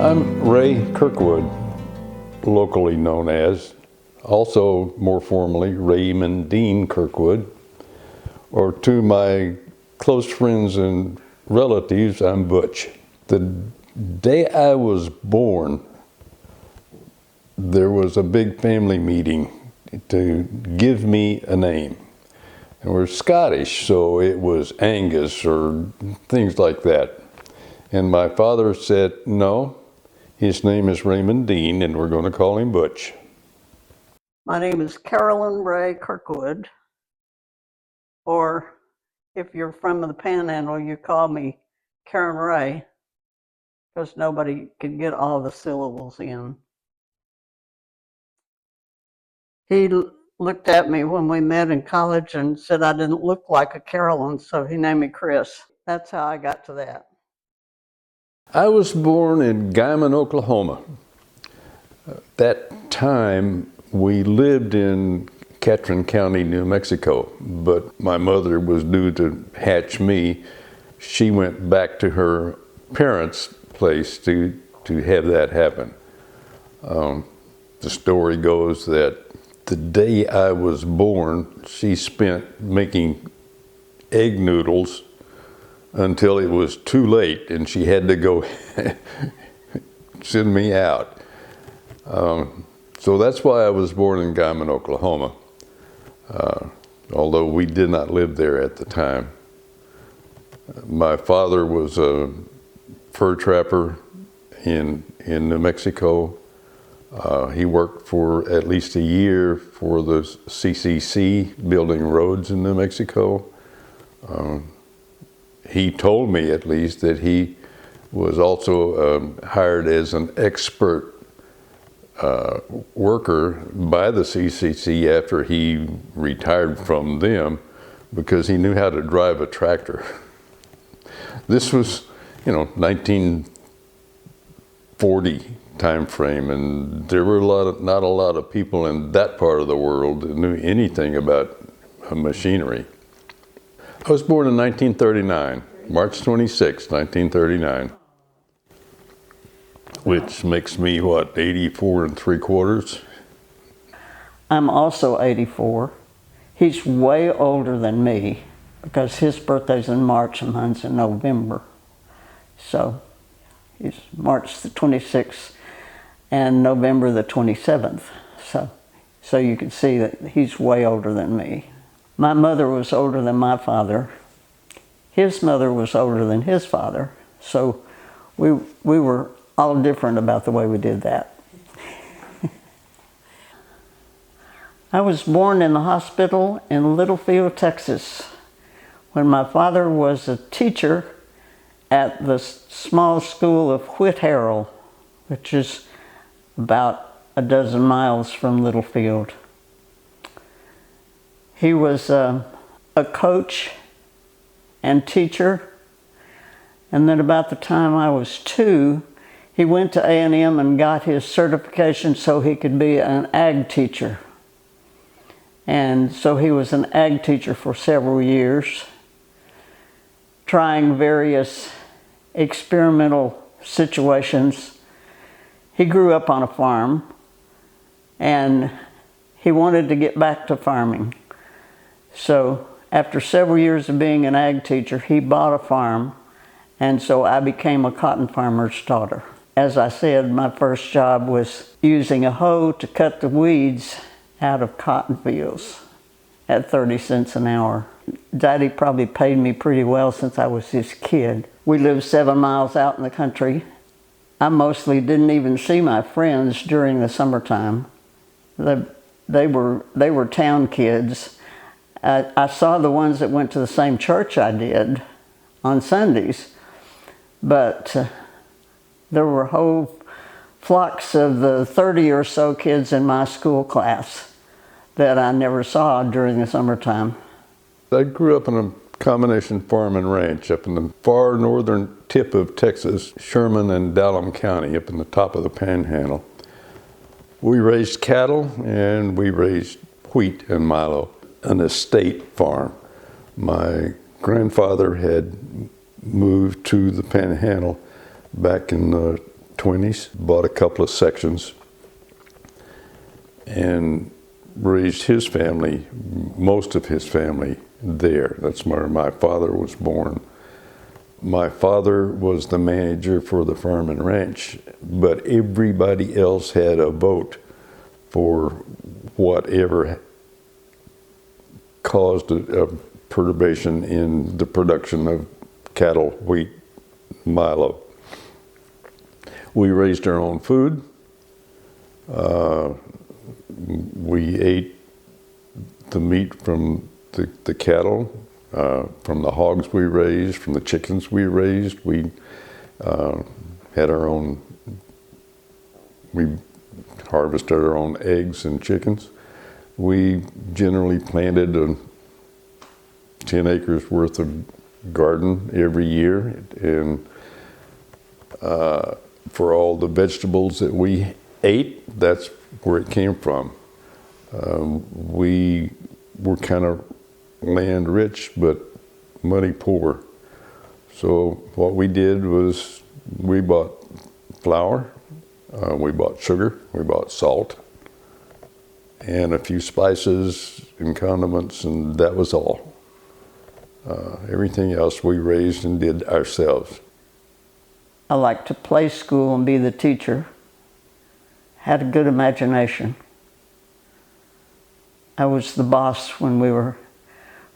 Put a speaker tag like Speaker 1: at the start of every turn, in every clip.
Speaker 1: I'm Ray Kirkwood, locally known as, also more formally Raymond Dean Kirkwood, or to my close friends and relatives, I'm Butch. The day I was born, there was a big family meeting to give me a name. And we're Scottish, so it was Angus or things like that. And my father said, no, his name is Raymond Dean, and we're going to call him Butch.
Speaker 2: My name is Kris Ray Kirkwood, or if you're from the Panhandle, you call me Karen Ray, because nobody can get all the syllables in. He looked at me when we met in college and said I didn't look like a Carolyn, so he named me Kris. That's how I got to that.
Speaker 1: I was born in Guyman, Oklahoma. That time we lived in Catron County, New Mexico, but my mother was due to hatch me. She went back to her parents' place to have that happen. The story goes that the day I was born, she spent making egg noodles until it was too late and she had to go send me out. So that's why I was born in Guyman, Oklahoma, although we did not live there at the time. My father was a fur trapper in New Mexico. He worked for at least a year for the CCC, building roads in New Mexico. He told me, at least, that he was also hired as an expert worker by the CCC after he retired from them because he knew how to drive a tractor. This was, 1940 time frame, and there were not a lot of people in that part of the world that knew anything about machinery. I was born in 1939, March 26, 1939, which makes me, 84 3/4?
Speaker 2: I'm also 84. He's way older than me because his birthday's in March and mine's in November. So he's March the 26th and November the 27th. So you can see that he's way older than me. My mother was older than my father. His mother was older than his father. So we were all different about the way we did that. I was born in the hospital in Littlefield, Texas, when my father was a teacher at the small school of Whit Harrell, which is about a dozen miles from Littlefield. He was a coach and teacher, and then about the time I was 2, he went to A&M and got his certification so he could be an ag teacher. And so he was an ag teacher for several years, trying various experimental situations. He grew up on a farm, and he wanted to get back to farming. So after several years of being an ag teacher, he bought a farm, and so I became a cotton farmer's daughter. As I said, my first job was using a hoe to cut the weeds out of cotton fields at 30 cents an hour. Daddy probably paid me pretty well since I was his kid. We lived 7 miles out in the country. I mostly didn't even see my friends during the summertime. They were town kids. I saw the ones that went to the same church I did on Sundays, but there were whole flocks of the 30 or so kids in my school class that I never saw during the summertime.
Speaker 1: I grew up in a combination farm and ranch up in the far northern tip of Texas, Sherman and Dallam County, up in the top of the Panhandle. We raised cattle and we raised wheat and milo, an estate farm. My grandfather had moved to the Panhandle back in the 20s, bought a couple of sections, and raised his family, most of his family there. That's where my father was born. My father was the manager for the farm and ranch, but everybody else had a vote for whatever caused a perturbation in the production of cattle, wheat, milo. We raised our own food. We ate the meat from the cattle, from the hogs we raised, from the chickens we raised. We had our own, we harvested our own eggs and chickens. We generally planted 10 acres worth of garden every year, and for all the vegetables that we ate, that's where it came from. We were kind of land rich, but money poor. So what we did was we bought flour, we bought sugar, we bought salt, and a few spices and condiments, and that was all. Everything else we raised and did ourselves.
Speaker 2: I liked to play school and be the teacher. Had a good imagination. I was the boss when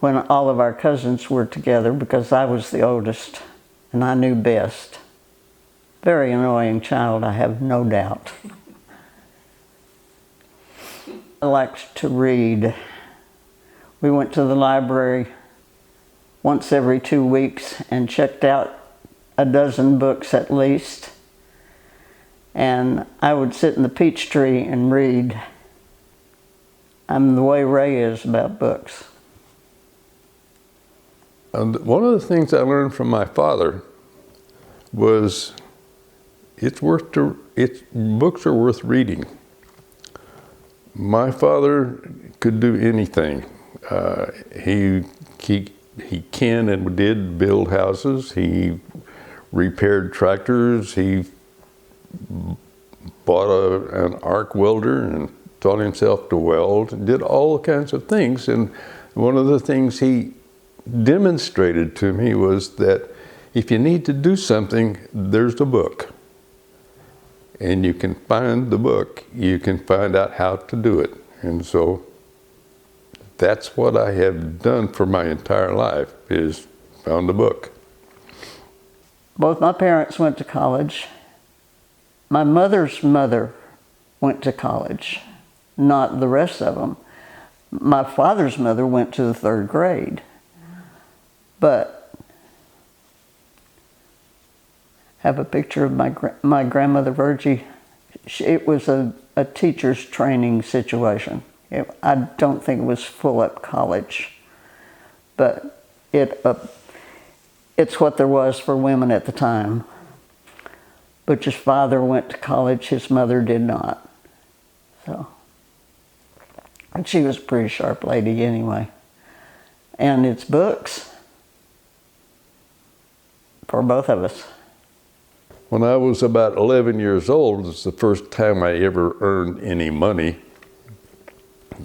Speaker 2: all of our cousins were together, because I was the oldest and I knew best. Very annoying child, I have no doubt. I liked to read. We went to the library once every 2 weeks and checked out a dozen books at least. And I would sit in the peach tree and read. I'm the way Ray is about books.
Speaker 1: One of the things I learned from my father was books are worth reading. My father could do anything. He can and did build houses. He repaired tractors. He bought an arc welder and taught himself to weld, and did all kinds of things. And one of the things he demonstrated to me was that if you need to do something, there's a book. And you can find the book, you can find out how to do it. And so that's what I have done for my entire life, is found a book.
Speaker 2: Both my parents went to college. My mother's mother went to college, not the rest of them. My father's mother went to the 3rd grade. But I have a picture of my grandmother Virgie. It was a teacher's training situation. I don't think it was full-up college, but it's what there was for women at the time. Butch's father went to college, his mother did not. So, and she was a pretty sharp lady anyway. And it's books for both of us.
Speaker 1: When I was about 11 years old, it was the first time I ever earned any money.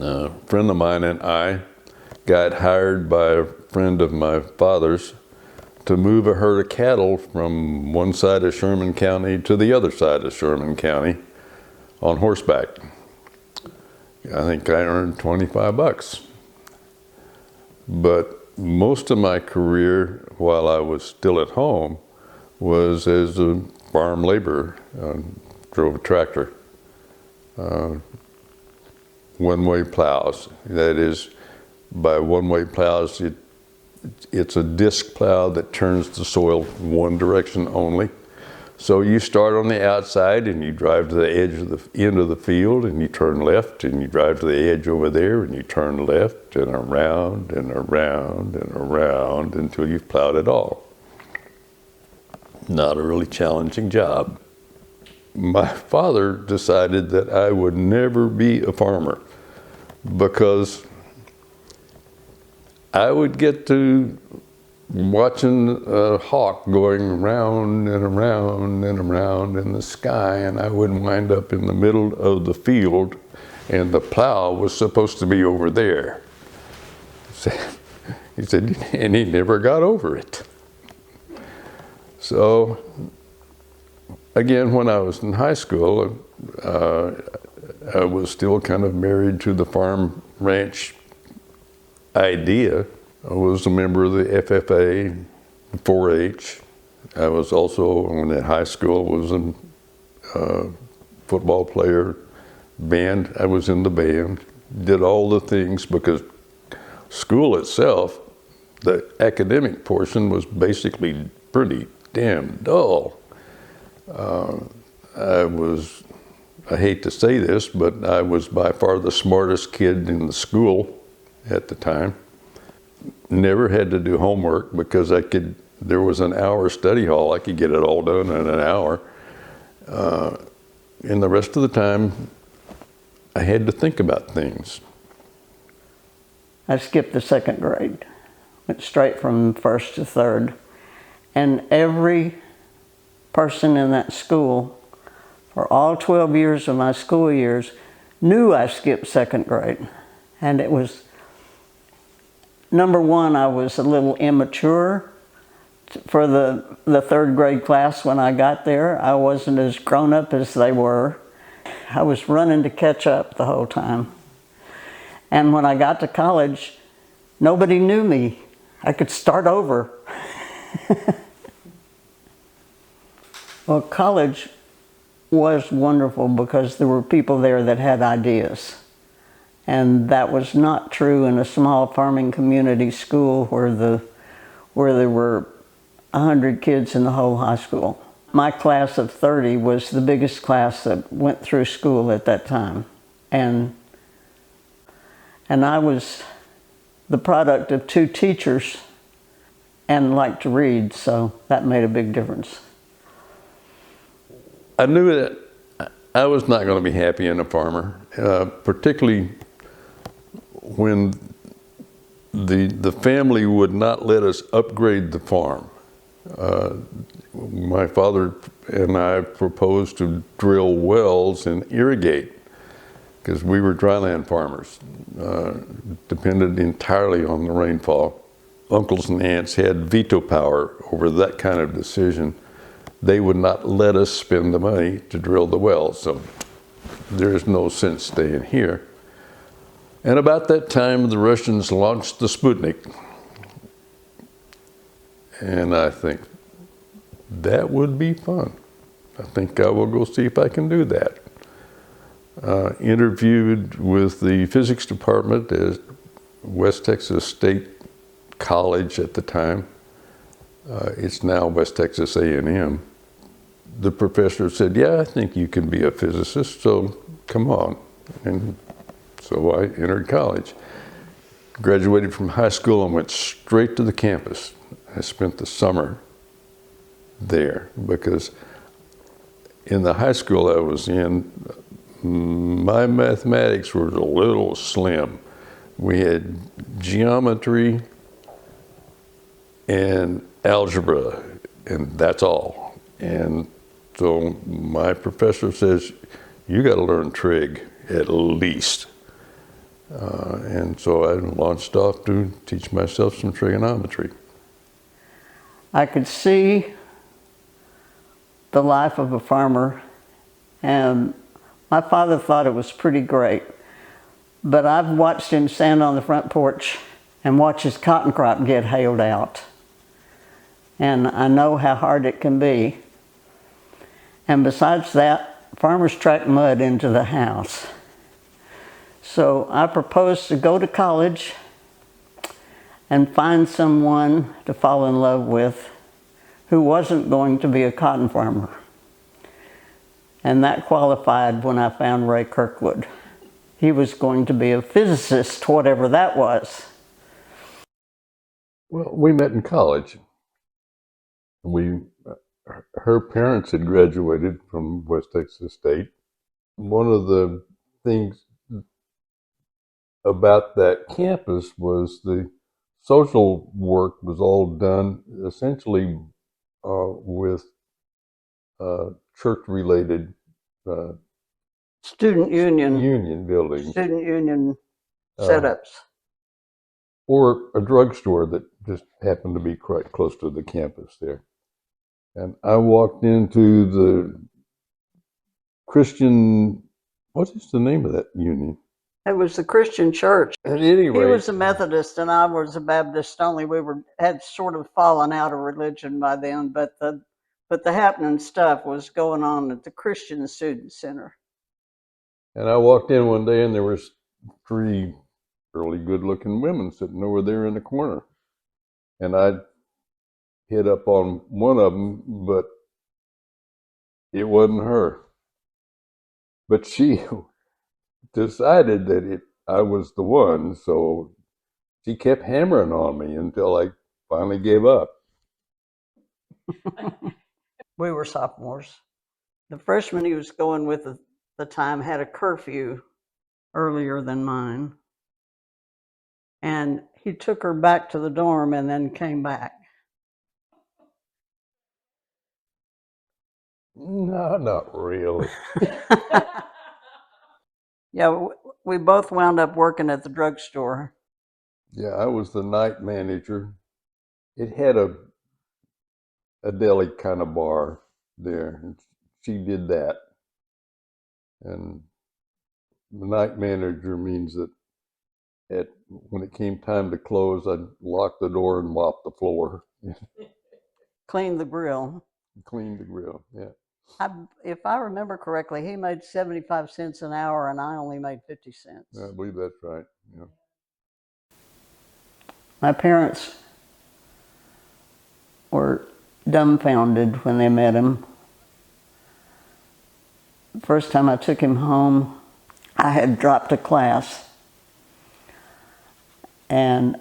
Speaker 1: A friend of mine and I got hired by a friend of my father's to move a herd of cattle from one side of Sherman County to the other side of Sherman County on horseback. I think I earned $25. But most of my career while I was still at home was as a farm laborer. Drove a tractor. One-way plows. That is, by one-way plows, it's a disc plow that turns the soil one direction only. So you start on the outside and you drive to the end of the field, and you turn left, and you drive to the edge over there, and you turn left and around and around and around until you've plowed it all. Not a really challenging job. My father decided that I would never be a farmer because I would get to watching a hawk going round and around and around in the sky, and I would wind up in the middle of the field, and the plow was supposed to be over there. He said, and he never got over it. So, again, when I was in high school, I was still kind of married to the farm ranch idea. I was a member of the FFA, 4-H. I was also, when in high school, was a football player, band. I was in the band, did all the things because school itself, the academic portion was basically pretty damn dull. I hate to say this, but I was by far the smartest kid in the school at the time. Never had to do homework because there was an hour study hall. I could get it all done in an hour. And the rest of the time, I had to think about things.
Speaker 2: I skipped the second grade, went straight from first to third. And every person in that school, for all 12 years of my school years, knew I skipped second grade. And it was, number one, I was a little immature for the third grade class when I got there. I wasn't as grown up as they were. I was running to catch up the whole time. And when I got to college, nobody knew me. I could start over. Well, college was wonderful because there were people there that had ideas. And that was not true in a small farming community school where there were 100 kids in the whole high school. My class of 30 was the biggest class that went through school at that time. And I was the product of 2 teachers and liked to read, so that made a big difference.
Speaker 1: I knew that I was not going to be happy in a farmer, particularly when the family would not let us upgrade the farm. My father and I proposed to drill wells and irrigate because we were dryland farmers, depended entirely on the rainfall. Uncles and aunts had veto power over that kind of decision. They would not let us spend the money to drill the wells, so there's no sense staying here. And about that time, the Russians launched the Sputnik. And I think, that would be fun. I think I will go see if I can do that. Interviewed with the physics department at West Texas State College at the time. It's now West Texas A&M. The professor said, yeah, I think you can be a physicist, so come on. And so I entered college. Graduated from high school and went straight to the campus. I spent the summer there because in the high school I was in, my mathematics were a little slim. We had geometry and algebra, and that's all. And so my professor says, you got to learn trig at least. And so I launched off to teach myself some trigonometry.
Speaker 2: I could see the life of a farmer, and my father thought it was pretty great. But I've watched him stand on the front porch and watch his cotton crop get hailed out. And I know how hard it can be. And besides that, farmers track mud into the house. So I proposed to go to college and find someone to fall in love with who wasn't going to be a cotton farmer. And that qualified when I found Ray Kirkwood. He was going to be a physicist, whatever that was.
Speaker 1: Well, we met in college. Her parents had graduated from West Texas State. One of the things about that campus was the social work was all done essentially with church-related
Speaker 2: Student
Speaker 1: union buildings,
Speaker 2: student union
Speaker 1: uh,
Speaker 2: setups.
Speaker 1: or a drugstore that just happened to be quite close to the campus there. And I walked into the Christian, what is the name of that union?
Speaker 2: It was the Christian church.
Speaker 1: At any
Speaker 2: He
Speaker 1: rate,
Speaker 2: was a Methodist and I was a Baptist. Only we had sort of fallen out of religion by then, but the happening stuff was going on at the Christian Student Center.
Speaker 1: and I walked in one day and there was 3 really good-looking women sitting over there in the corner. And I hit up on one of them, but it wasn't her. But she decided that I was the one, so she kept hammering on me until I finally gave up.
Speaker 2: We were sophomores. The freshman he was going with at the time had a curfew earlier than mine. And he took her back to the dorm and then came back.
Speaker 1: No, not really.
Speaker 2: Yeah, we both wound up working at the drugstore.
Speaker 1: Yeah, I was the night manager. It had a deli kind of bar there, and she did that. And the night manager means that when it came time to close, I'd lock the door and mop the floor.
Speaker 2: Cleaned the grill.
Speaker 1: Clean the grill, yeah.
Speaker 2: If I remember correctly, he made 75 cents an hour and I only made 50 cents.
Speaker 1: I believe that's right, yeah.
Speaker 2: My parents were dumbfounded when they met him. The first time I took him home, I had dropped a class. And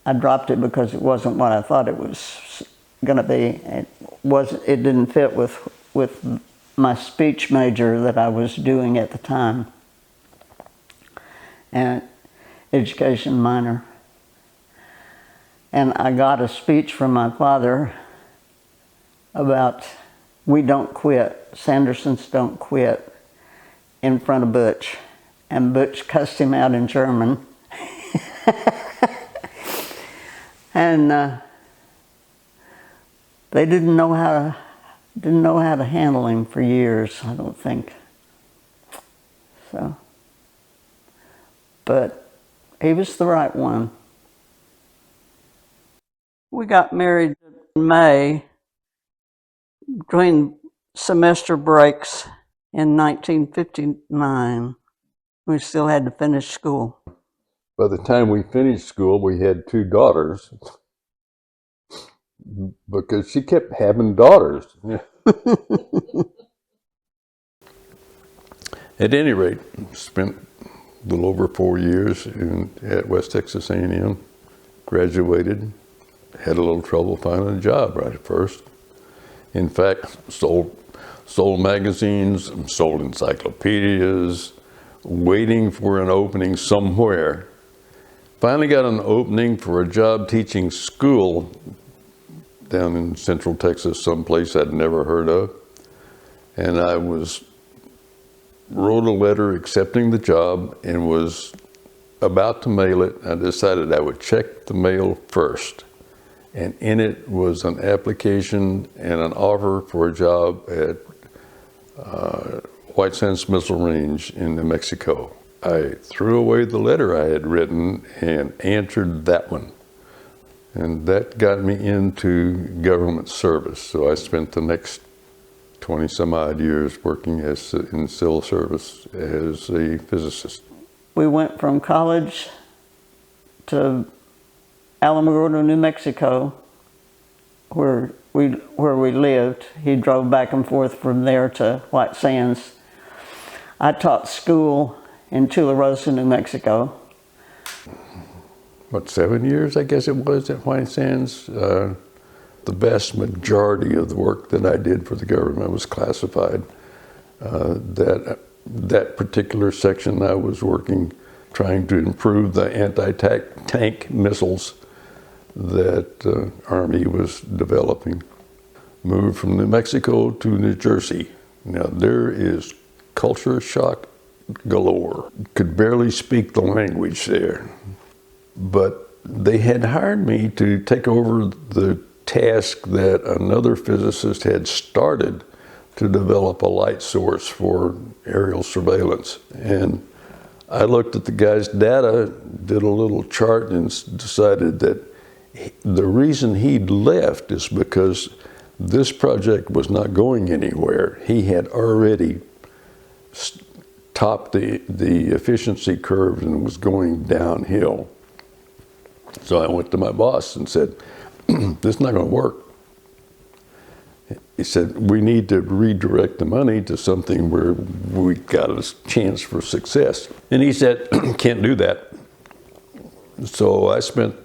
Speaker 2: I dropped it because it wasn't what I thought it was going to be. It didn't fit with my speech major that I was doing at the time, and education minor. And I got a speech from my father about we don't quit, Sandersons don't quit, in front of Butch. And Butch cussed him out in German. And they didn't know how to handle him for years, I don't think. So, but he was the right one. We got married in May between semester breaks in 1959. We still had to finish school.
Speaker 1: By the time we finished school, we had 2 daughters because she kept having daughters. At any rate, spent a little over 4 years at West Texas A&M, graduated, had a little trouble finding a job right at first. In fact, sold magazines, sold encyclopedias, waiting for an opening somewhere. Finally got an opening for a job teaching school down in Central Texas, someplace I'd never heard of. And I wrote a letter accepting the job and was about to mail it. I decided I would check the mail first. And in it was an application and an offer for a job at White Sands Missile Range in New Mexico. I threw away the letter I had written and answered that one. And that got me into government service. So I spent the next 20 some odd years working in civil service as a physicist. We went from college to Alamogordo, New Mexico, where we lived. He drove back and forth from there to White Sands. I taught school in Tularosa, New Mexico. 7 years, I guess it was, at White Sands. The vast majority of the work that I did for the government was classified. That particular section I was working, trying to improve the anti-tank missiles that Army was developing. Moved from New Mexico to New Jersey. Now there is culture shock galore. Could barely speak the language there. But they had hired me to take over the task that another physicist had started to develop a light source for aerial surveillance. And I looked at the guy's data, did a little chart, and decided that the reason he'd left is because this project was not going anywhere. He had already topped the efficiency curve and was going downhill. So I went to my boss and said, this is not going to work. He said, we need to redirect the money to something where we got a chance for success. And he said, can't do that. So I spent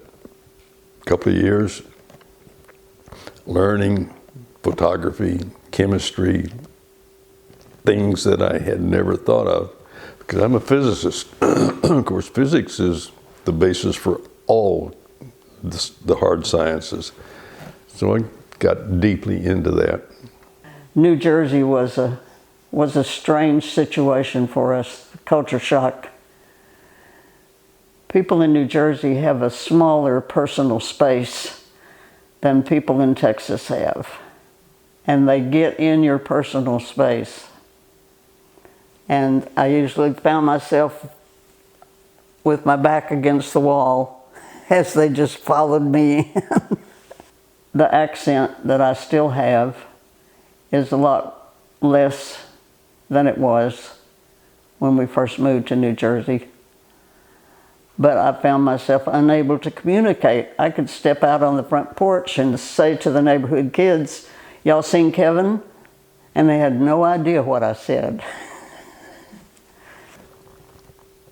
Speaker 1: a couple of years learning photography, chemistry, things that I had never thought of, because I'm a physicist. Of course, physics is the basis for all the hard sciences. So I got deeply into that.
Speaker 2: New Jersey was a strange situation for us, culture shock. People in New Jersey have a smaller personal space than people in Texas have. And they get in your personal space. And I usually found myself with my back against the wall as they just followed me in. The accent that I still have is a lot less than it was when we first moved to New Jersey. But I found myself unable to communicate. I could step out on the front porch and say to the neighborhood kids, y'all seen Kevin? And they had no idea what I said.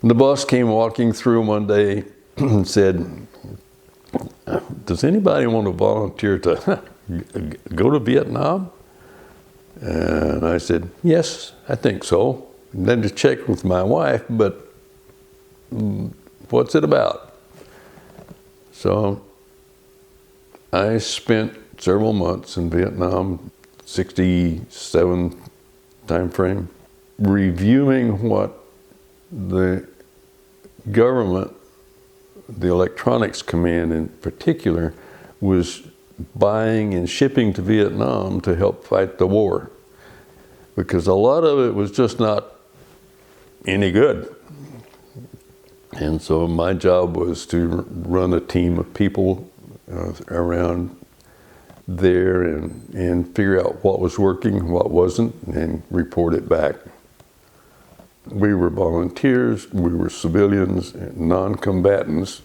Speaker 1: The boss came walking through one day and said, does anybody want to volunteer to go to Vietnam? And I said, yes, I think so. And then to check with my wife, but what's it about? So I spent several months in Vietnam, 67 time frame, reviewing what the government, the electronics command in particular, was buying and shipping to Vietnam to help fight the war. Because a lot of it was just not any good. And so my job was to run a team of people around there and figure out what was working, what wasn't, and report it back. We were volunteers, we were civilians, non-combatants.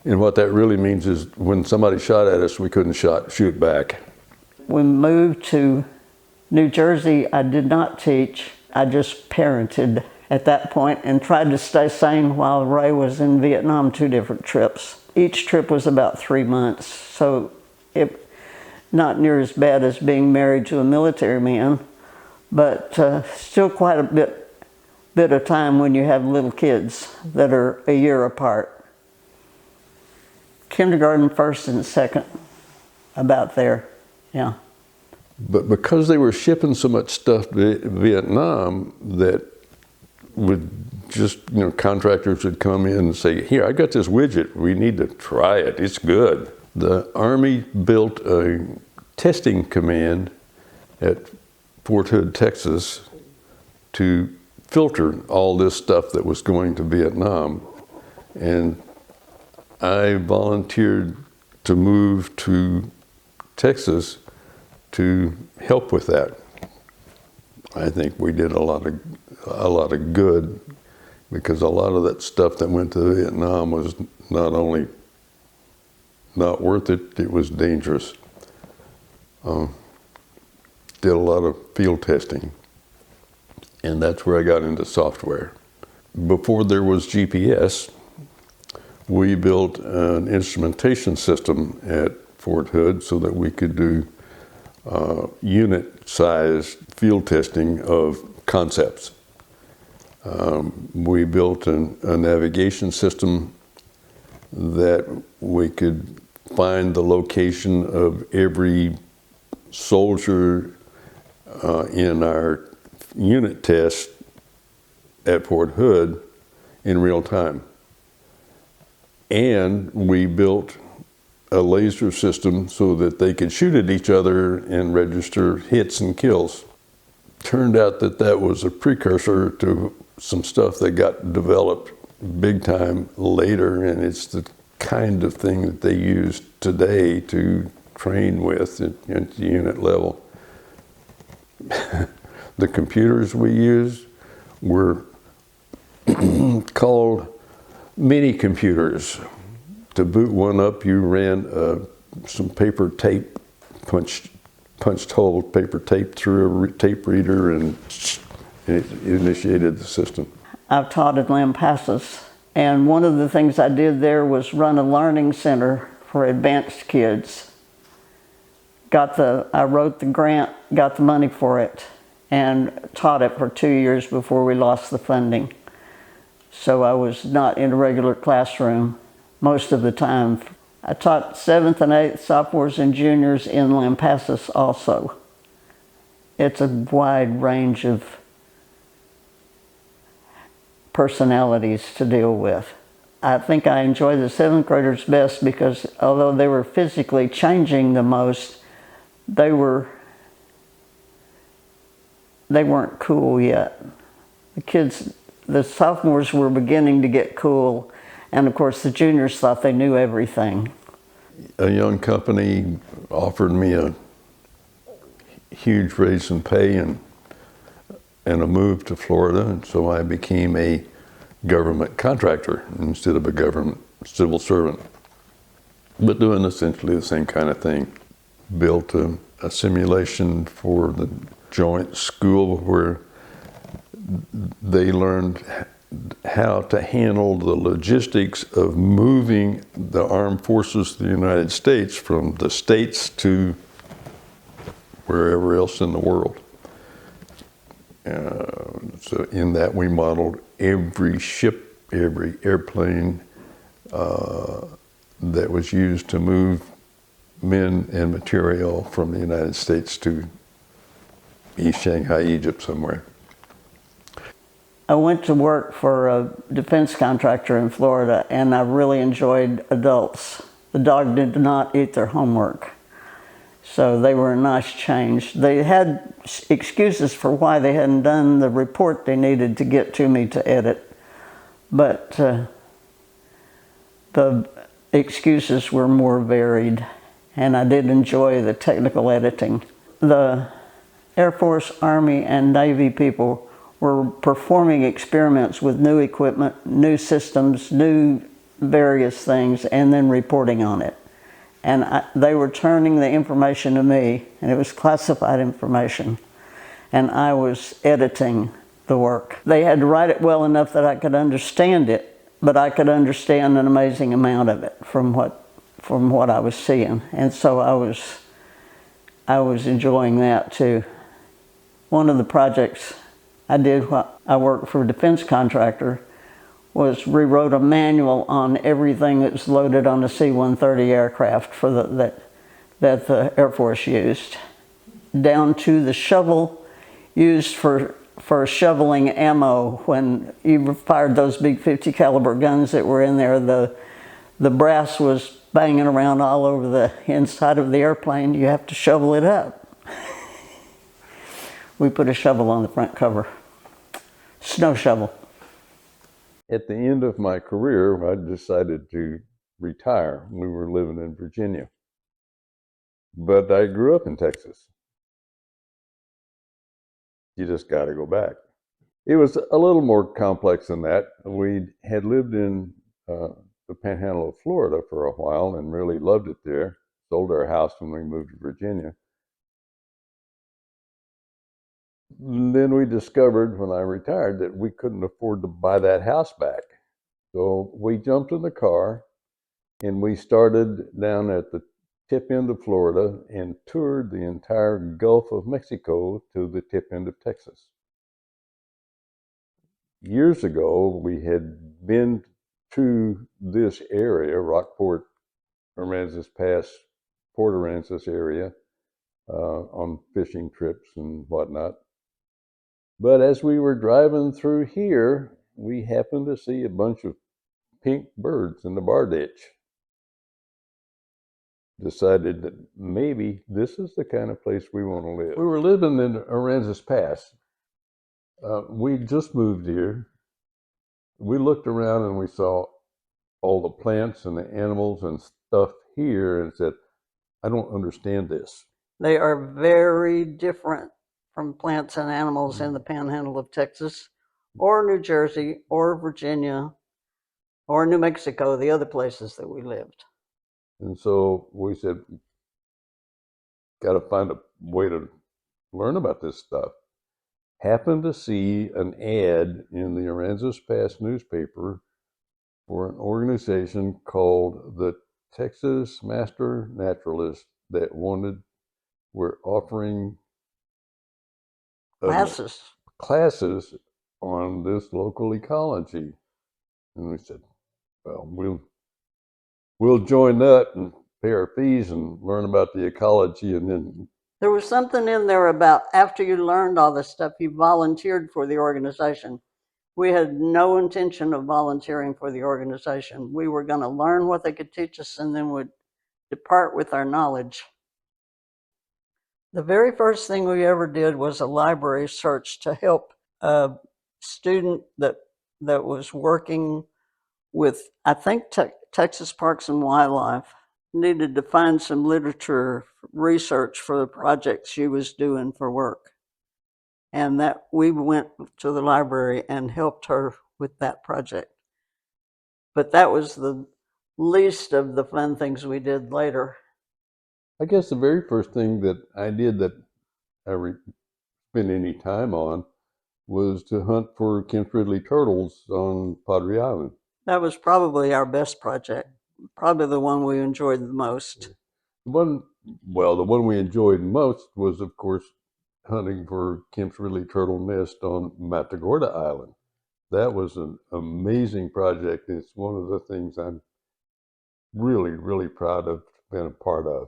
Speaker 1: And what that really means is when somebody shot at us, we couldn't shoot back.
Speaker 2: We moved to New Jersey. I did not teach. I just parented at that point and tried to stay sane while Ray was in Vietnam, 2 different trips. Each trip was about 3 months, so not near as bad as being married to a military man, but still quite a bit of time when you have little kids that are a year apart. Kindergarten, first and second, about there, yeah.
Speaker 1: But because they were shipping so much stuff to Vietnam, that would just, contractors would come in and say, here, I got this widget, we need to try it, it's good. The Army built a testing command at Fort Hood, Texas, to filter all this stuff that was going to Vietnam. And I volunteered to move to Texas to help with that. I think we did a lot of good, because a lot of that stuff that went to Vietnam was not only not worth it, it was dangerous. Did a lot of field testing, and that's where I got into software. Before there was GPS, we built an instrumentation system at Fort Hood so that we could do unit-sized field testing of concepts. We built a navigation system that we could find the location of every soldier in our unit test at Fort Hood in real time. And we built a laser system so that they could shoot at each other and register hits and kills. Turned out that that was a precursor to some stuff that got developed big time later, and it's the kind of thing that they use today to train with at the unit level. The computers we used were called mini computers. To boot one up, you ran some paper tape, punched hole paper tape through a tape reader, and it initiated the system.
Speaker 2: I've taught at Lampasas, and one of the things I did there was run a learning center for advanced kids. I wrote the grant, got the money for it, and taught it for 2 years before we lost the funding. So I was not in a regular classroom most of the time. I taught 7th and 8th sophomores and juniors in Lampasas also. It's a wide range of personalities to deal with. I think I enjoy the 7th graders best because although they were physically changing the most, they weren't cool yet. The sophomores were beginning to get cool, and of course the juniors thought they knew everything.
Speaker 1: A young company offered me a huge raise in pay and a move to Florida, and so I became a government contractor instead of a government civil servant, but doing essentially the same kind of thing. Built a simulation for the joint school where they learned how to handle the logistics of moving the armed forces of the United States from the States to wherever else in the world. So in that we modeled every ship, every airplane that was used to move men and material from the United States to East Shanghai, Egypt somewhere.
Speaker 2: I went to work for a defense contractor in Florida, and I really enjoyed adults. The dog did not eat their homework, so they were a nice change. They had excuses for why they hadn't done the report they needed to get to me to edit, but the excuses were more varied, and I did enjoy the technical editing. The Air Force, Army, and Navy people were performing experiments with new equipment, new systems, new various things, and then reporting on it. And they were turning the information to me, and it was classified information, and I was editing the work. They had to write it well enough that I could understand it, but I could understand an amazing amount of it from what I was seeing, and so I was enjoying that too. One of the projects I did while I worked for a defense contractor was rewrote a manual on everything that's loaded on a C-130 aircraft that the Air Force used, down to the shovel used for shoveling ammo. When you fired those big 50 caliber guns that were in there, the brass was banging around all over the inside of the airplane. You have to shovel it up. We put a shovel on the front cover. Snow shovel.
Speaker 1: At the end of my career, I decided to retire. We were living in Virginia, but I grew up in Texas. You just got to go back. It was a little more complex than that. We had lived in the Panhandle of Florida for a while and really loved it there. Sold our house when we moved to Virginia. Then we discovered when I retired that we couldn't afford to buy that house back. So we jumped in the car and we started down at the tip end of Florida and toured the entire Gulf of Mexico to the tip end of Texas. Years ago, we had been to this area, Rockport, Aransas Pass, Port Aransas area on fishing trips and whatnot. But as we were driving through here, we happened to see a bunch of pink birds in the bar ditch. Decided that maybe this is the kind of place we want to live. We were living in Aransas Pass. We just moved here. We looked around and we saw all the plants and the animals and stuff here and said, I don't understand this.
Speaker 2: They are very different from plants and animals in the panhandle of Texas or New Jersey or Virginia or New Mexico, the other places that we lived.
Speaker 1: And so we said, got to find a way to learn about this stuff. Happened to see an ad in the Aransas Pass newspaper for an organization called the Texas Master Naturalists that were offering classes on this local ecology. And we said, well, we'll join that and pay our fees and learn about the ecology. And then
Speaker 2: there was something in there about after you learned all this stuff, you volunteered for the organization. We had no intention of volunteering for the organization. We were going to learn what they could teach us and then would depart with our knowledge. The very first thing we ever did was a library search to help a student that was working with, I think, Texas Parks and Wildlife, needed to find some literature research for the project she was doing for work. And that we went to the library and helped her with that project. But that was the least of the fun things we did later.
Speaker 1: I guess the very first thing that I did that I spent any time on was to hunt for Kemp's Ridley turtles on Padre Island.
Speaker 2: That was probably our best project, probably the one we enjoyed the most.
Speaker 1: The one we enjoyed most was, of course, hunting for Kemp's Ridley turtle nest on Matagorda Island. That was an amazing project. It's one of the things I'm really, really proud of being a part of.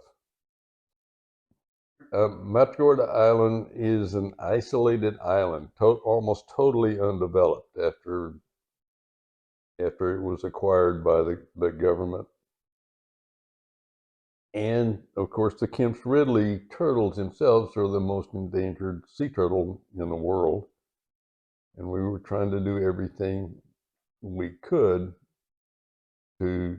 Speaker 1: Matagorda Island is an isolated island, almost totally undeveloped after it was acquired by the government. And of course, the Kemp's Ridley turtles themselves are the most endangered sea turtle in the world. And we were trying to do everything we could to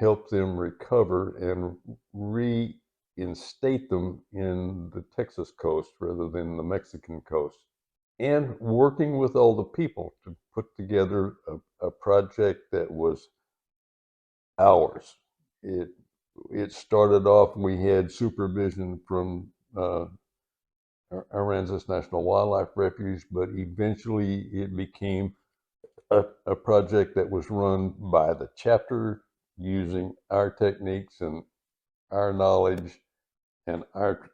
Speaker 1: help them recover and reinstate them in the Texas coast rather than the Mexican coast. And working with all the people to put together a project that was ours. It started off, we had supervision from Aransas National Wildlife Refuge, but eventually it became a project that was run by the chapter using our techniques and our knowledge and our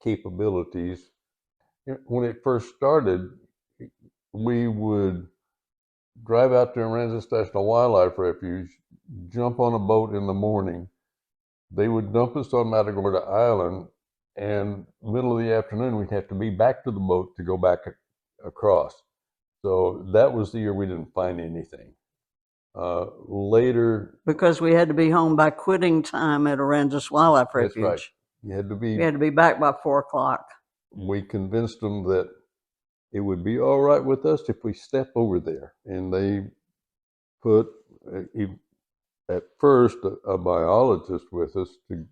Speaker 1: capabilities. When it first started, we would drive out to Aransas National Wildlife Refuge, jump on a boat in the morning. They would dump us on Matagorda Island, and middle of the afternoon, we'd have to be back to the boat to go back across. So that was the year we didn't find anything. Later,
Speaker 2: because we had to be home by quitting time at Aransas Wildlife Refuge.
Speaker 1: That's right. You had to be.
Speaker 2: We had to be back by 4 o'clock.
Speaker 1: We convinced them that it would be all right with us if we step over there, and they put at first a biologist with us to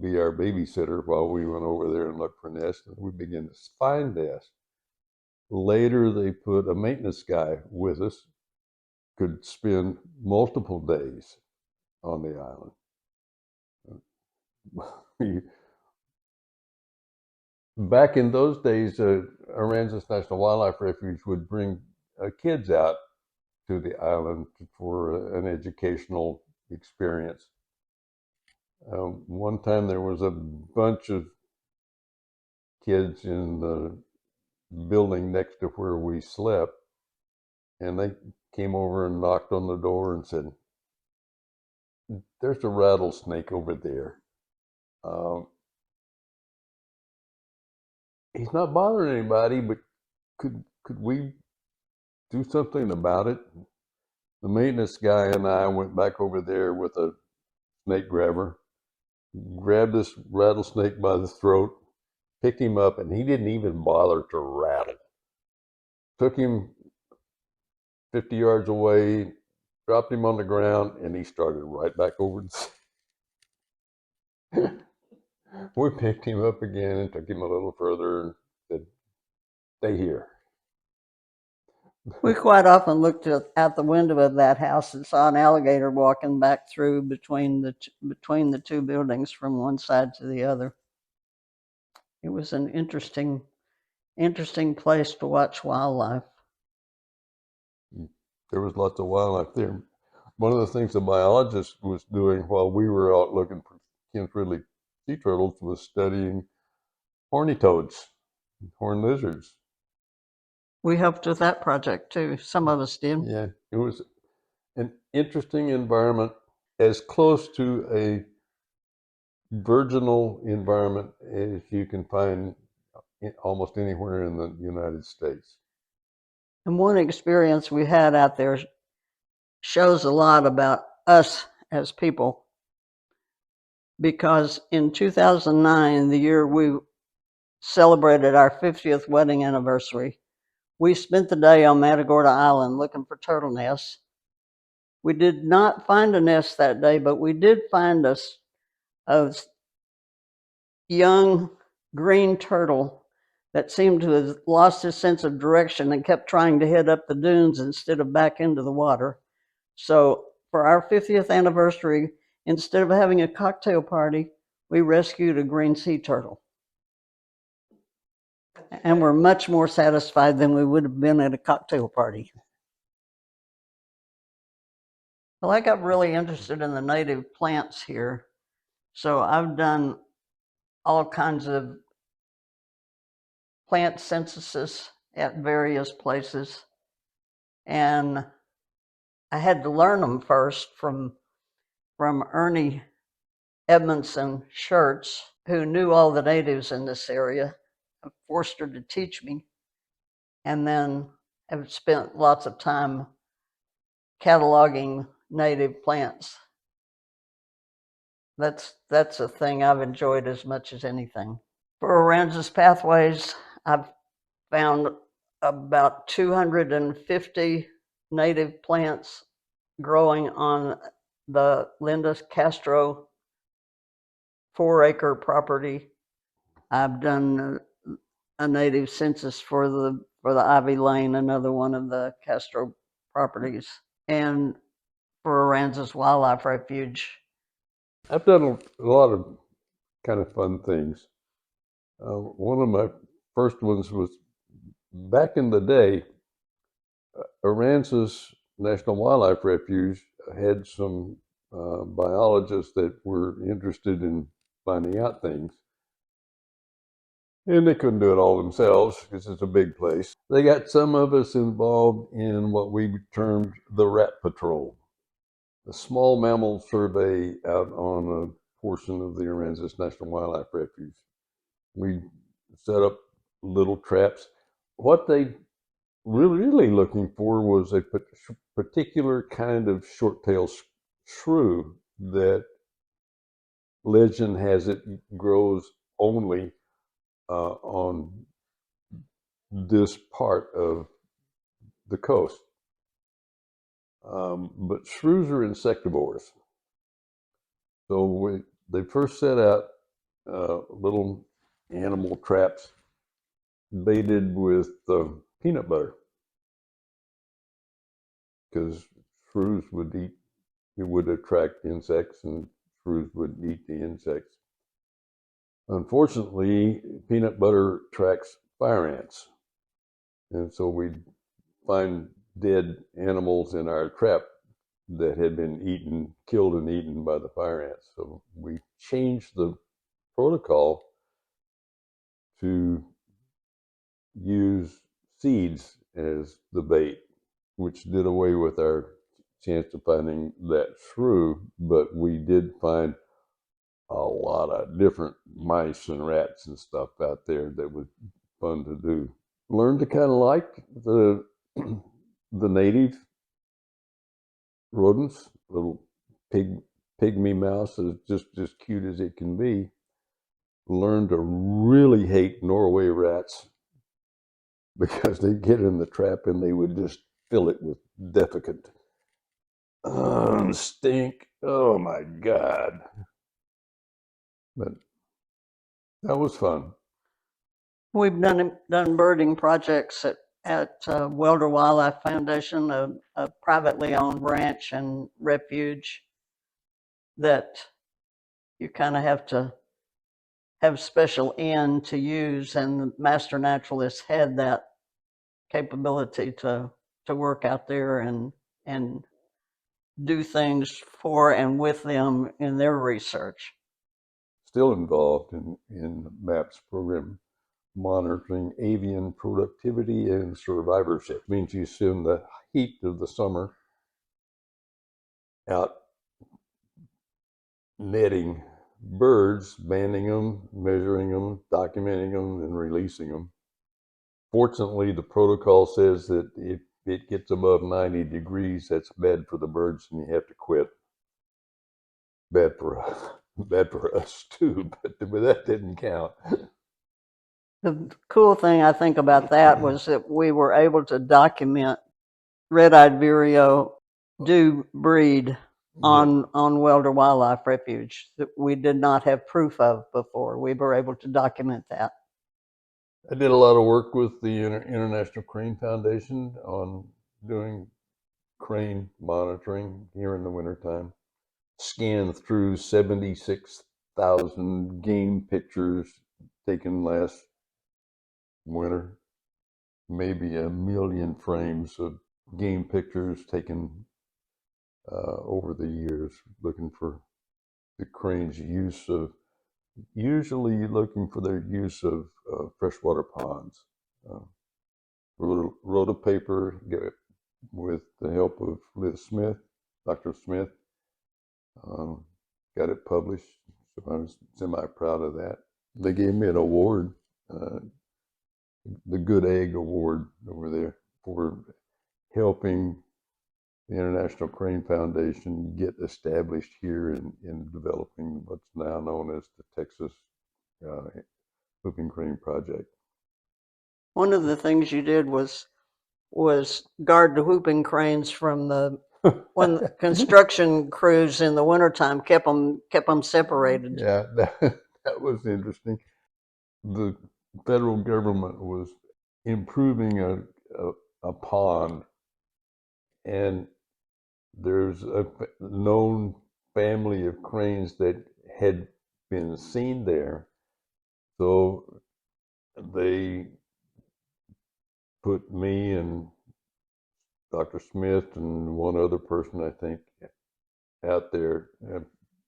Speaker 1: be our babysitter while we went over there and looked for nests. And we began to find nests. Later, they put a maintenance guy with us, could spend multiple days on the island. Back in those days, Aransas National Wildlife Refuge would bring kids out to the island for an educational experience. One time there was a bunch of kids in the building next to where we slept, and they came over and knocked on the door and said, there's a rattlesnake over there. Um, he's not bothering anybody, but could we do something about it? The maintenance guy and I went back over there with a snake grabber, grabbed this rattlesnake by the throat, picked him up, and he didn't even bother to rattle. Took him 50 yards away, dropped him on the ground, and he started right back over. We picked him up again and took him a little further and said, "Stay here."
Speaker 2: We quite often looked out the window of that house and saw an alligator walking back through between the two buildings from one side to the other. It was an interesting place to watch wildlife.
Speaker 1: There was lots of wildlife there. One of the things the biologist was doing while we were out looking for kin-friendly sea turtles was studying horny toads, horned lizards.
Speaker 2: We helped with that project too. Some of us did.
Speaker 1: Yeah, it was an interesting environment, as close to a virginal environment as you can find almost anywhere in the United States.
Speaker 2: And one experience we had out there shows a lot about us as people, because in 2009, the year we celebrated our 50th wedding anniversary, we spent the day on Matagorda Island looking for turtle nests. We did not find a nest that day, but we did find a young green turtle that seemed to have lost his sense of direction and kept trying to head up the dunes instead of back into the water. So for our 50th anniversary, instead of having a cocktail party, we rescued a green sea turtle. And we're much more satisfied than we would have been at a cocktail party. Well, I got really interested in the native plants here. So I've done all kinds of plant censuses at various places. And I had to learn them first from Ernie Edmondson Schertz, who knew all the natives in this area. I forced her to teach me, and then have spent lots of time cataloging native plants. That's a thing I've enjoyed as much as anything. For Aransas Pathways, I've found about 250 native plants growing on the Linda Castro 4-acre property. I've done a native census for the Ivy Lane, another one of the Castro properties, and for Aransas Wildlife Refuge.
Speaker 1: I've done a lot of kind of fun things. One of my first ones was back in the day. Aransas National Wildlife Refuge had some biologists that were interested in finding out things. And they couldn't do it all themselves because it's a big place. They got some of us involved in what we termed the Rat Patrol, a small mammal survey out on a portion of the Aransas National Wildlife Refuge. We set up little traps. What they really looking for was a particular kind of short-tailed shrew that legend has it grows only on this part of the coast. But shrews are insectivores. So they first set out little animal traps baited with peanut butter, because shrews would eat, it would attract insects and shrews would eat the insects. Unfortunately, peanut butter attracts fire ants. And so we'd find dead animals in our trap that had been killed and eaten by the fire ants. So we changed the protocol to use seeds as the bait, which did away with our chance of finding that through, but we did find a lot of different mice and rats and stuff out there that was fun to do. Learned to kind of like the the native rodents, little pygmy mouse is just as cute as it can be. Learned to really hate Norway rats because they'd get in the trap and they would just fill it with defecant stink. Oh my God. But that was fun.
Speaker 2: We've done birding projects at Welder Wildlife Foundation, a privately owned ranch and refuge that you kind of have to have special in to use, and the Master Naturalists had that capability to work out there and do things for and with them in their research.
Speaker 1: Still involved in MAPS program, monitoring avian productivity and survivorship. It means you spend the heat of the summer out netting birds, banding them, measuring them, documenting them, and releasing them. Fortunately, the protocol says that if it gets above 90 degrees, that's bad for the birds and you have to quit. Bad for us too, but that didn't count.
Speaker 2: The cool thing I think about that was that we were able to document red-eyed vireo do breed on Welder Wildlife Refuge that we did not have proof of before. We were able to document that.
Speaker 1: I did a lot of work with the International Crane Foundation on doing crane monitoring here in the wintertime. Scanned through 76,000 game pictures taken last winter, maybe 1,000,000 frames of game pictures taken over the years, looking for the crane's use of, usually looking for their use of freshwater ponds. Wrote a paper with the help of Liz Smith, Dr. Smith, got it published, so I was semi-proud of that. They gave me an award, the Good Egg Award over there, for helping the International Crane Foundation get established here in developing what's now known as the Texas Whooping Crane Project.
Speaker 2: One of the things you did was guard the whooping cranes from when the construction crews in the wintertime kept them separated.
Speaker 1: Yeah, that was interesting. The federal government was improving a pond, and there's a known family of cranes that had been seen there. So they put me and Dr. Smith and one other person, I think, out there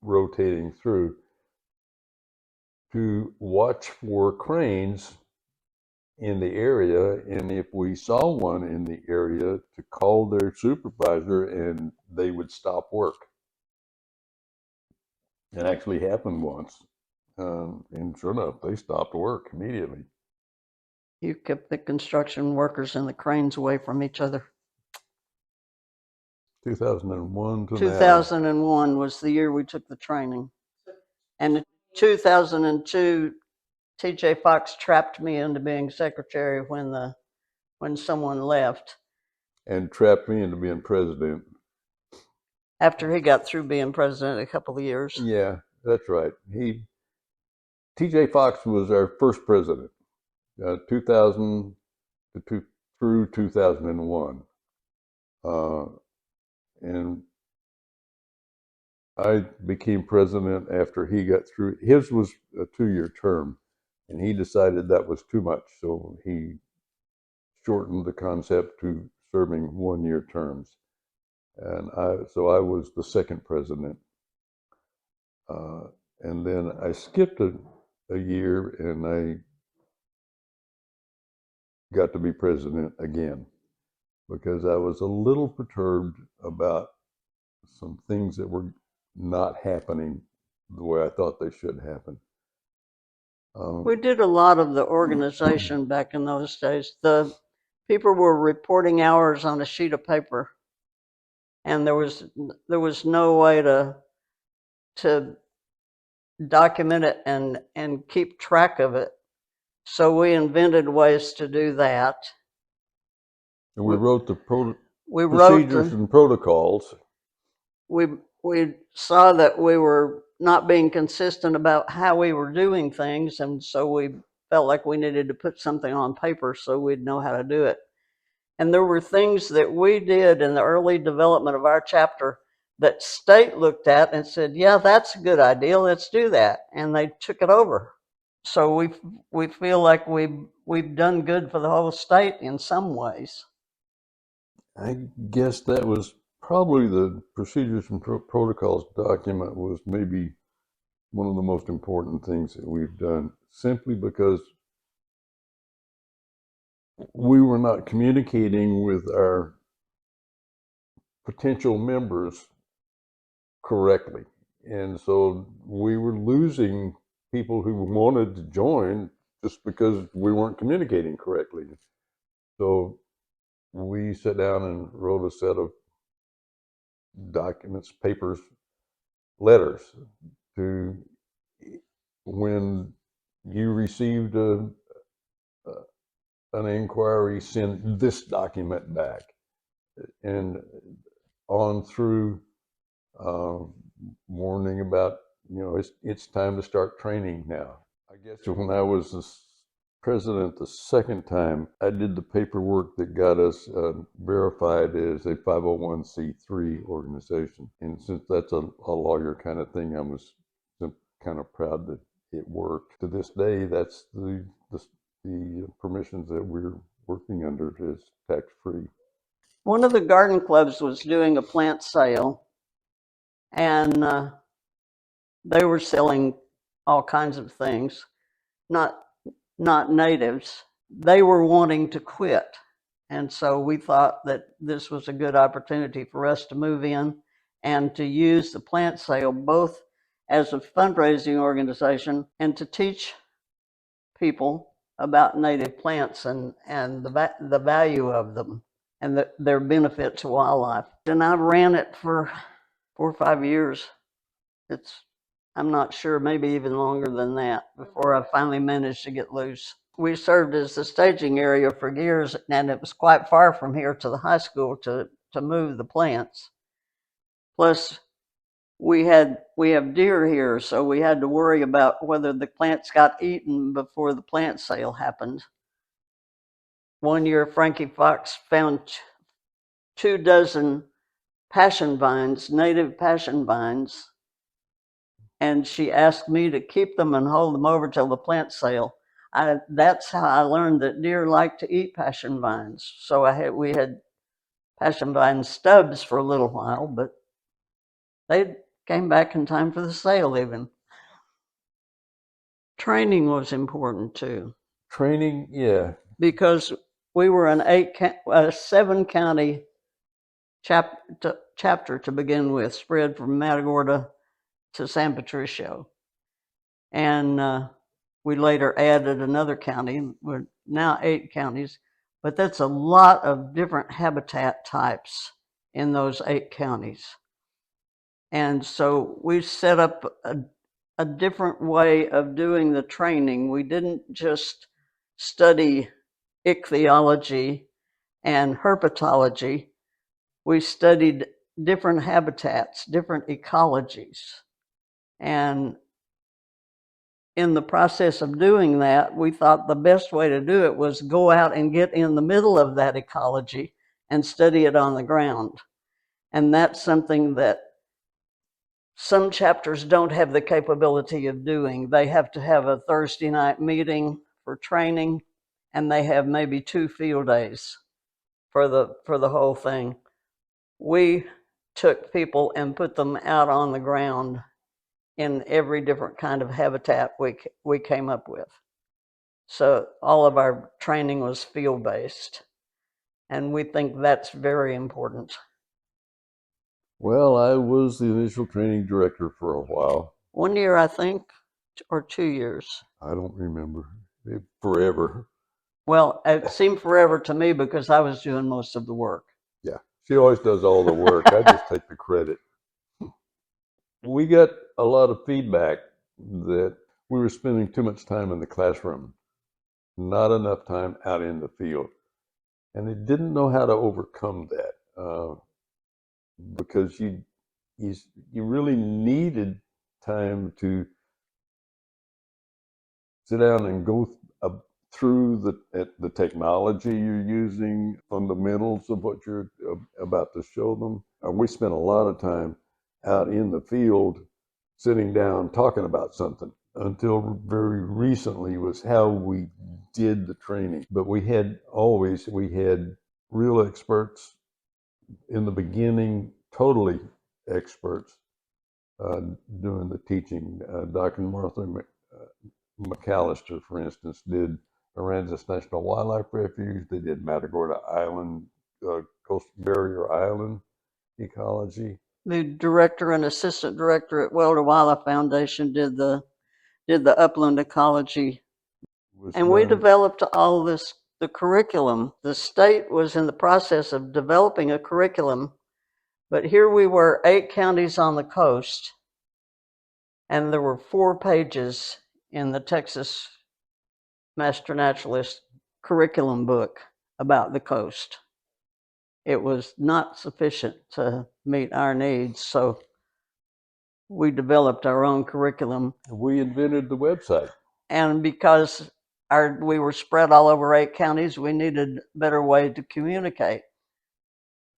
Speaker 1: rotating through to watch for cranes in the area, and if we saw one in the area, to call their supervisor and they would stop work. It actually happened once, and sure enough, they stopped work immediately.
Speaker 2: You kept the construction workers and the cranes away from each other.
Speaker 1: 2001 to
Speaker 2: 2001 was the year we took the training. And in 2002, TJ Fox trapped me into being secretary when someone left.
Speaker 1: And trapped me into being president.
Speaker 2: After he got through being president a couple of years.
Speaker 1: Yeah, that's right. TJ Fox was our first president, 2000 through 2001. And I became president after he got through. His was a 2-year term, and he decided that was too much, so he shortened the concept to serving 1-year terms. And so I was the second president. And then I skipped a year, and I got to be president again, because I was a little perturbed about some things that were not happening the way I thought they should happen.
Speaker 2: We did a lot of the organization back in those days. The people were reporting hours on a sheet of paper, and there was no way to document it and keep track of it. So we invented ways to do that.
Speaker 1: And we wrote the
Speaker 2: We
Speaker 1: procedures and protocols.
Speaker 2: we saw that we were not being consistent about how we were doing things, and so we felt like we needed to put something on paper so we'd know how to do it. And there were things that we did in the early development of our chapter that state looked at and said, yeah, that's a good idea, let's do that. And they took it over. So we feel like we've done good for the whole state in some ways.
Speaker 1: I guess that was probably the procedures and protocols document was maybe one of the most important things that we've done, simply because we were not communicating with our potential members correctly. And so we were losing people who wanted to join just because we weren't communicating correctly. So we sat down and wrote a set of documents, papers, letters to when you received an inquiry, send this document back, and on through warning about, it's time to start training now. I guess when I was the president the second time, I did the paperwork that got us verified as a 501c3 organization. And since that's a lawyer kind of thing, I was kind of proud that it worked. To this day, that's the permissions that we're working under is tax-free.
Speaker 2: One of the garden clubs was doing a plant sale, and they were selling all kinds of things, not natives. They were wanting to quit, and so we thought that this was a good opportunity for us to move in and to use the plant sale both as a fundraising organization and to teach people about native plants and the value of them and their benefit to wildlife. And I ran it for 4 or 5 years. I'm not sure, maybe even longer than that, before I finally managed to get loose. We served as the staging area for years, and it was quite far from here to the high school to move the plants. Plus, we have deer here, so we had to worry about whether the plants got eaten before the plant sale happened. One year, Frankie Fox found 24 passion vines, native passion vines, and she asked me to keep them and hold them over till the plant sale. That's how I learned that deer like to eat passion vines. So we had passion vine stubs for a little while, but they came back in time for the sale even. Training was important too.
Speaker 1: Training, yeah.
Speaker 2: Because we were an 7-county chapter to begin with, spread from Matagorda to San Patricio. And we later added another county. We're now 8 counties, but that's a lot of different habitat types in those 8 counties. And so we set up a different way of doing the training. We didn't just study ichthyology and herpetology. We studied different habitats, different ecologies. And in the process of doing that, we thought the best way to do it was go out and get in the middle of that ecology and study it on the ground. And that's something that some chapters don't have the capability of doing. They have to have a Thursday night meeting for training, and they have maybe 2 field days for the whole thing. We took people and put them out on the ground in every different kind of habitat we came up with. So all of our training was field-based, and we think that's very important.
Speaker 1: Well, I was the initial training director for a while.
Speaker 2: 1 year, I think, or 2 years.
Speaker 1: I don't remember. Forever.
Speaker 2: Well, it seemed forever to me because I was doing most of the work.
Speaker 1: Yeah. She always does all the work. I just take the credit. We got a lot of feedback that we were spending too much time in the classroom, not enough time out in the field. And they didn't know how to overcome that because you really needed time to sit down and go through the technology you're using, fundamentals of what you're about to show them. We spent a lot of time out in the field sitting down talking about something until very recently was how we did the training. But we had real experts in the beginning, totally experts doing the teaching. Dr. Martha McAllister, for instance, did Aransas National Wildlife Refuge. They did Matagorda Island, Coastal Barrier Island ecology.
Speaker 2: The director and assistant director at Wilder Wildlife Foundation did the upland ecology, and we developed all this, the curriculum. The state was in the process of developing a curriculum, but here we were, 8 counties on the coast, and there were 4 pages in the Texas Master Naturalist curriculum book about the coast. It was not sufficient to meet our needs, so we developed our own curriculum.
Speaker 1: We invented the website.
Speaker 2: And because we were spread all over 8 counties, we needed a better way to communicate.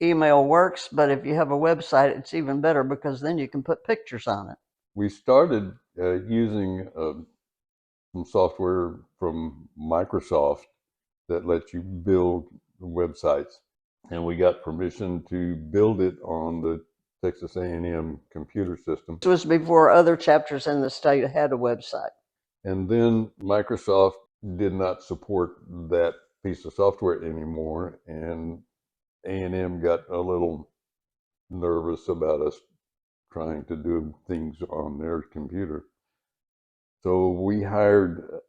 Speaker 2: Email works, but if you have a website, it's even better because then you can put pictures on it.
Speaker 1: We started using some software from Microsoft that lets you build websites, and we got permission to build it on the Texas A&M computer system.
Speaker 2: This was before other chapters in the state had a website.
Speaker 1: And then Microsoft did not support that piece of software anymore, and A&M got a little nervous about us trying to do things on their computer. So we hired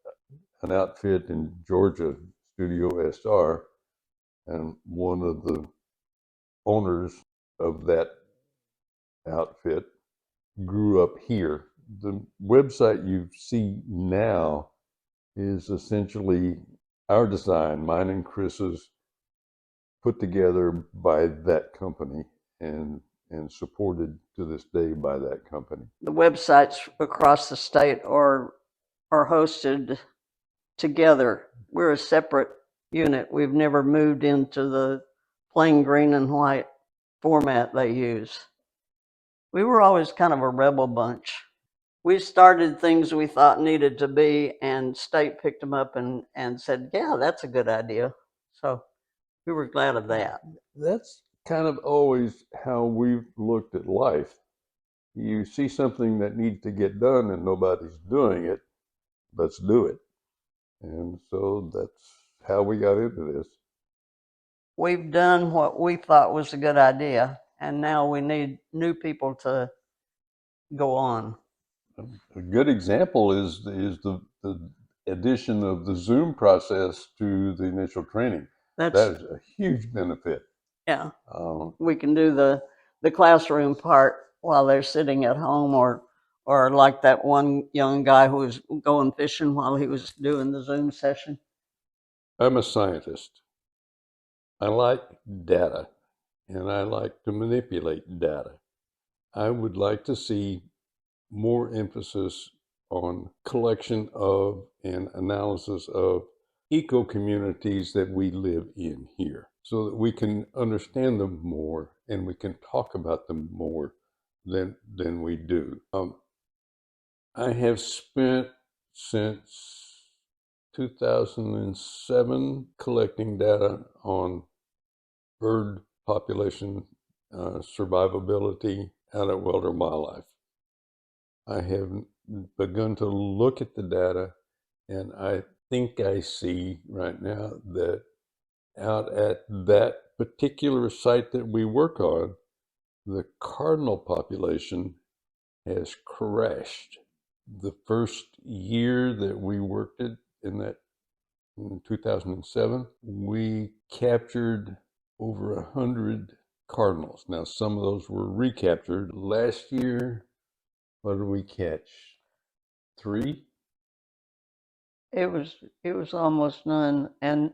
Speaker 1: an outfit in Georgia, Studio SR, and one of the owners of that outfit grew up here. The website you see now is essentially our design, mine and Kris's, put together by that company and supported to this day by that company.
Speaker 2: The websites across the state are hosted together. We're a separate unit. We've never moved into the plain green and white format they use. We were always kind of a rebel bunch. We started things we thought needed to be, and state picked them up and said, yeah, that's a good idea. So we were glad of that.
Speaker 1: That's kind of always how we've looked at life. You see something that needs to get done and nobody's doing it, let's do it. And so that's how we got into this.
Speaker 2: We've done what we thought was a good idea, and now we need new people to go on.
Speaker 1: A good example is the addition of the Zoom process to the initial training. That is a huge benefit.
Speaker 2: Yeah. We can do the classroom part while they're sitting at home, or like that one young guy who was going fishing while he was doing the Zoom session.
Speaker 1: I'm a scientist. I like data, and I like to manipulate data. I would like to see more emphasis on collection of and analysis of eco-communities that we live in here so that we can understand them more and we can talk about them more than we do. I have spent since 2007 collecting data on bird population survivability out at Wilder Wildlife. I have begun to look at the data, and I think I see right now that out at that particular site that we work on, the cardinal population has crashed. The first year that we worked it in 2007, we captured over 100 cardinals. Now, some of those were recaptured. Last year, what did we catch? 3?
Speaker 2: It was almost none. And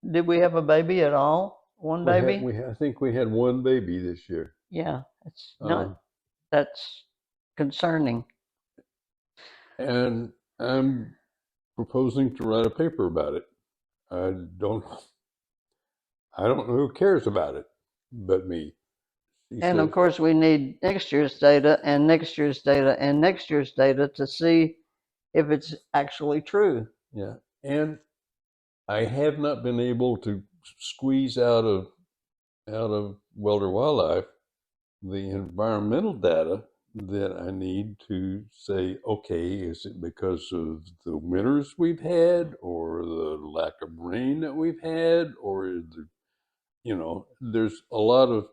Speaker 2: did we have a baby at all? One baby?
Speaker 1: I think we had 1 baby this year.
Speaker 2: Yeah, it's not. That's concerning.
Speaker 1: And I'm proposing to write a paper about it. I don't know who cares about it but me.
Speaker 2: And of course, we need next year's data and next year's data and next year's data to see if it's actually true.
Speaker 1: Yeah. And I have not been able to squeeze out of Welder Wildlife the environmental data that I need to say, okay, is it because of the winters we've had or the lack of rain that we've had, or is there's a lot of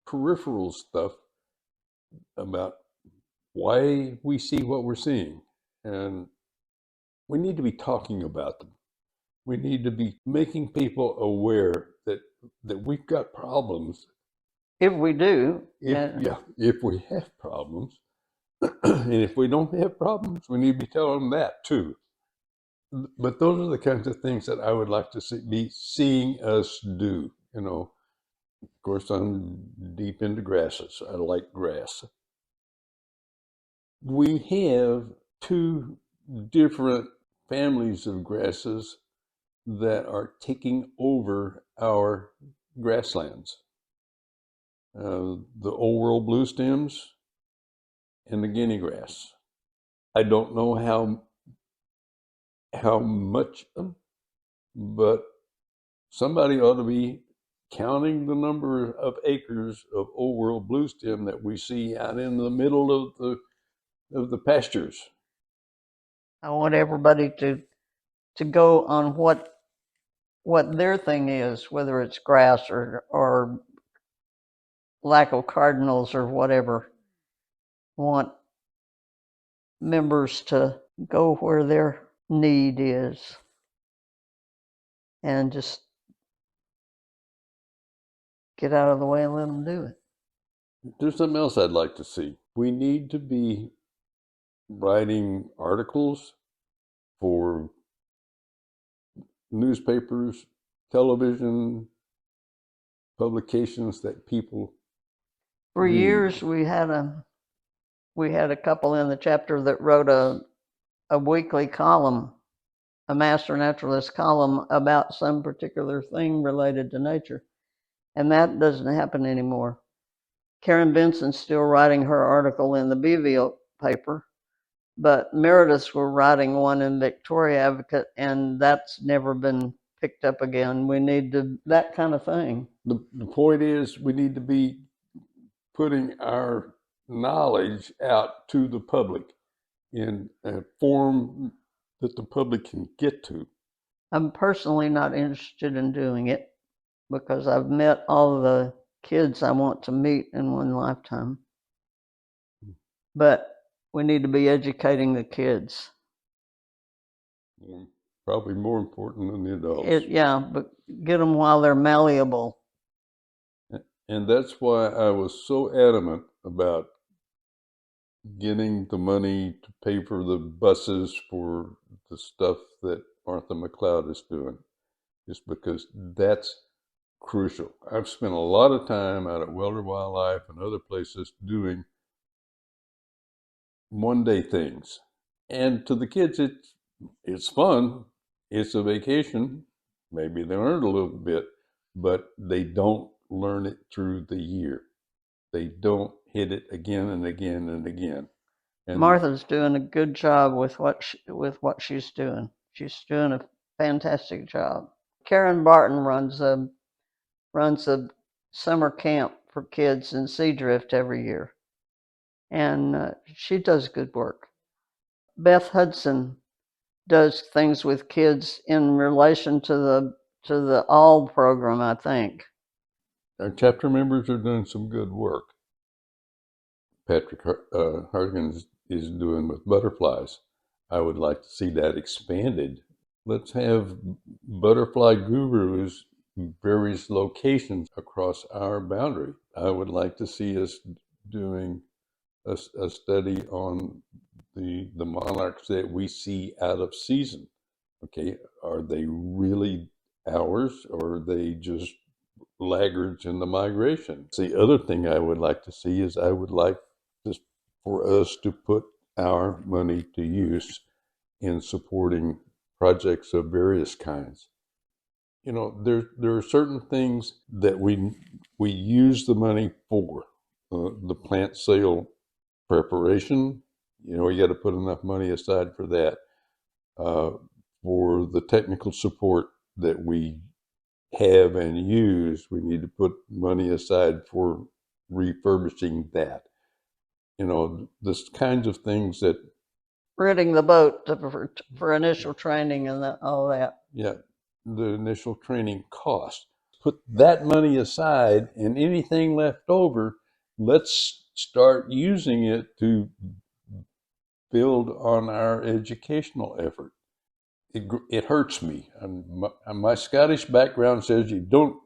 Speaker 1: peripheral stuff about why we see what we're seeing. And we need to be talking about them. We need to be making people aware that we've got problems.
Speaker 2: If we do.
Speaker 1: If we have problems. And if we don't have problems, we need to be telling them that too. But those are the kinds of things that I would like to be seeing us do. Of course, I'm deep into grasses. I like grass. We have 2 different families of grasses that are taking over our grasslands. The old world blue stems and the guinea grass. I don't know how much of them, but somebody ought to be counting the number of acres of old world blue stem that we see out in the middle of the pastures.
Speaker 2: I want everybody to go on what their thing is, whether it's grass or lack of cardinals or whatever. I want members to go where their need is and just get out of the way and let them do it.
Speaker 1: There's something else I'd like to see. We need to be writing articles for newspapers, television, publications that people
Speaker 2: For
Speaker 1: read.
Speaker 2: years, we had a couple in the chapter that wrote a weekly column, a Master Naturalist column about some particular thing related to nature. And that doesn't happen anymore. Karen Benson's still writing her article in the Beeville paper, but Meredith's were writing one in Victoria Advocate, and that's never been picked up again. We need that kind of thing.
Speaker 1: The point is, we need to be putting our knowledge out to the public in a form that the public can get to.
Speaker 2: I'm personally not interested in doing it because I've met all the kids I want to meet in one lifetime. But we need to be educating the kids.
Speaker 1: Probably more important than the adults.
Speaker 2: But get them while they're malleable.
Speaker 1: And that's why I was so adamant about getting the money to pay for the buses for the stuff that Martha McLeod is doing, just because that's crucial. I've spent a lot of time out at Welder Wildlife and other places doing one-day things. And to the kids, it's fun. It's a vacation. Maybe they learned a little bit, but they don't learn it through the year. They don't hit it again and again and again. And
Speaker 2: Martha's doing a good job with what she's doing. She's doing a fantastic job. Karen Barton runs a summer camp for kids in Seadrift every year, and she does good work. Beth Hudson does things with kids in relation to the ALL program, I think.
Speaker 1: Our chapter members are doing some good work. Patrick Harkins is doing with butterflies. I would like to see that expanded. Let's have butterfly gurus in various locations across our boundary. I would like to see us doing a study on the monarchs that we see out of season. Okay, are they really ours, or are they just laggards in the migration? The other thing I would like to see is I would like just for us to put our money to use in supporting projects of various kinds. You know, there are certain things that we use the money for. The plant sale preparation, you know, you got to put enough money aside for that. For the technical support that we have and use, we need to put money aside for refurbishing that. You know, this kinds of things that,
Speaker 2: Renting the boat for initial training and all that.
Speaker 1: yeah, the initial training cost. Put that money aside, and anything left over, let's start using it to build on our educational effort. It hurts me. And my Scottish background says you don't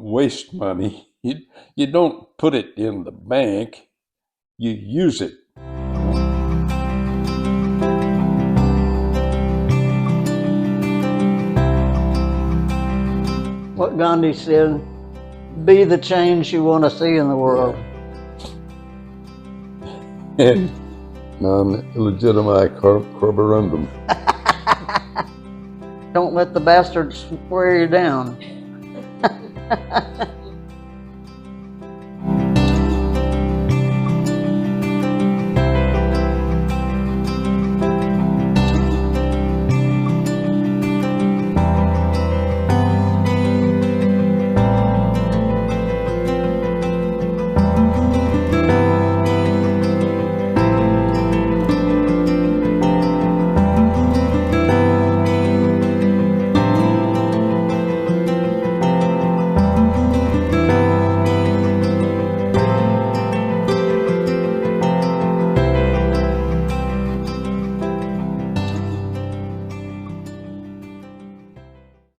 Speaker 1: waste money. You don't put it in the bank. You use it.
Speaker 2: What Gandhi said, be the change you want to see in the world.
Speaker 1: Yeah. Non-legitimate carborundum.
Speaker 2: Don't let the bastards wear you down.